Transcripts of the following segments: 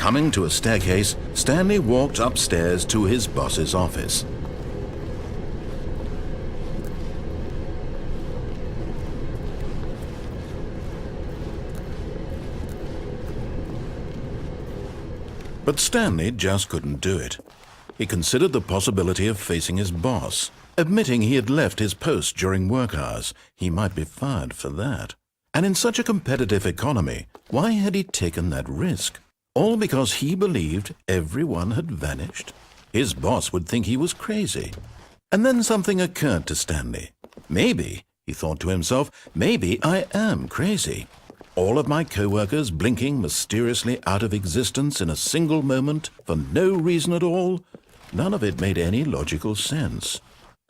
Coming to a staircase, Stanley walked upstairs to his boss's office. But Stanley just couldn't do it. He considered the possibility of facing his boss. Admitting he had left his post during work hours, he might be fired for that. And in such a competitive economy, why had he taken that risk? All because he believed everyone had vanished? His boss would think he was crazy. And then something occurred to Stanley. Maybe, he thought to himself, maybe I am crazy. All of my co-workers blinking mysteriously out of existence in a single moment for no reason at all? None of it made any logical sense.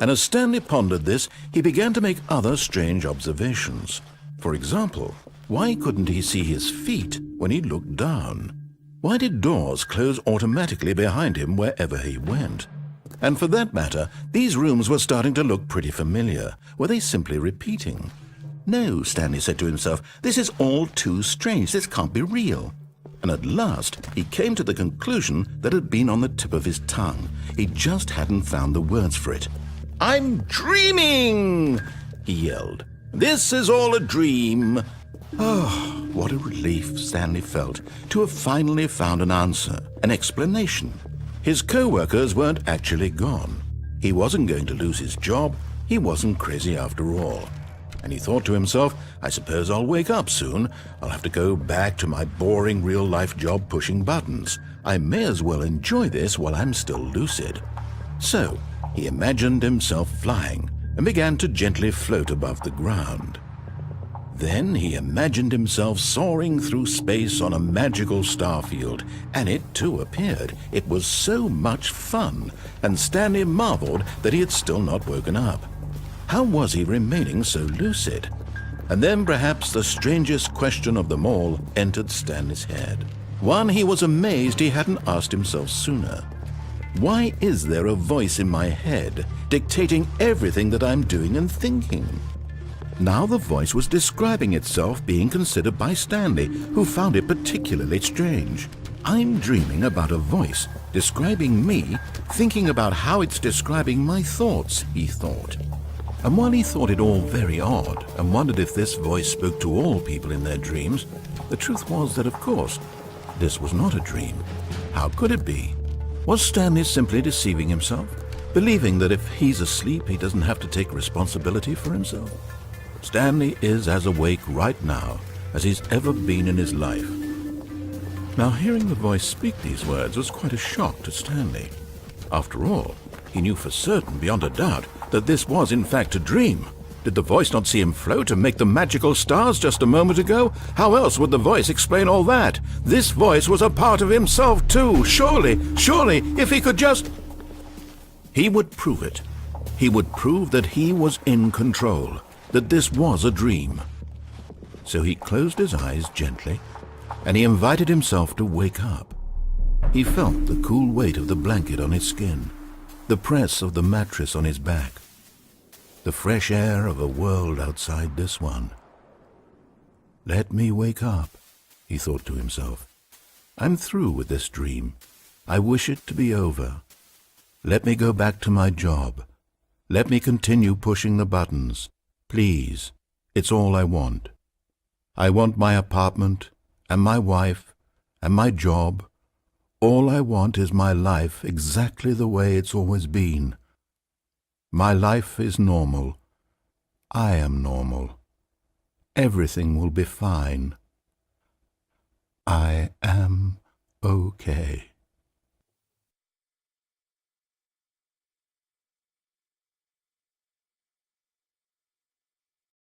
And as Stanley pondered this, he began to make other strange observations. For example, why couldn't he see his feet when he looked down? Why did doors close automatically behind him wherever he went? And for that matter, these rooms were starting to look pretty familiar. Were they simply repeating? No, Stanley said to himself, this is all too strange. This can't be real. And at last, he came to the conclusion that had been on the tip of his tongue. He just hadn't found the words for it. "I'm dreaming!" he yelled. "This is all a dream." Oh, what a relief Stanley felt to have finally found an answer, an explanation. His co-workers weren't actually gone. He wasn't going to lose his job. He wasn't crazy after all. And he thought to himself, I suppose I'll wake up soon. I'll have to go back to my boring real-life job pushing buttons. I may as well enjoy this while I'm still lucid. So he imagined himself flying and began to gently float above the ground. Then he imagined himself soaring through space on a magical starfield, and it too appeared. It was so much fun, and Stanley marveled that he had still not woken up. How was he remaining so lucid? And then perhaps the strangest question of them all entered Stanley's head. One he was amazed he hadn't asked himself sooner. Why is there a voice in my head dictating everything that I'm doing and thinking? Now the voice was describing itself being considered by Stanley, who found it particularly strange. I'm dreaming about a voice describing me, thinking about how it's describing my thoughts, he thought. And while he thought it all very odd and wondered if this voice spoke to all people in their dreams, the truth was that, of course, this was not a dream. How could it be? Was Stanley simply deceiving himself, believing that if he's asleep, he doesn't have to take responsibility for himself? Stanley is as awake right now as he's ever been in his life. Now, hearing the voice speak these words was quite a shock to Stanley. After all, he knew for certain, beyond a doubt, that this was in fact a dream. Did the voice not see him float and make the magical stars just a moment ago? How else would the voice explain all that? This voice was a part of himself too. Surely, if he could just... He would prove it. He would prove that he was in control, that this was a dream. So he closed his eyes gently, and he invited himself to wake up. He felt the cool weight of the blanket on his skin, the press of the mattress on his back, the fresh air of a world outside this one. Let me wake up, he thought to himself. I'm through with this dream. I wish it to be over. Let me go back to my job. Let me continue pushing the buttons. Please, it's all I want. I want my apartment and my wife and my job. All I want is my life exactly the way it's always been. My life is normal. I am normal. Everything will be fine. I am okay.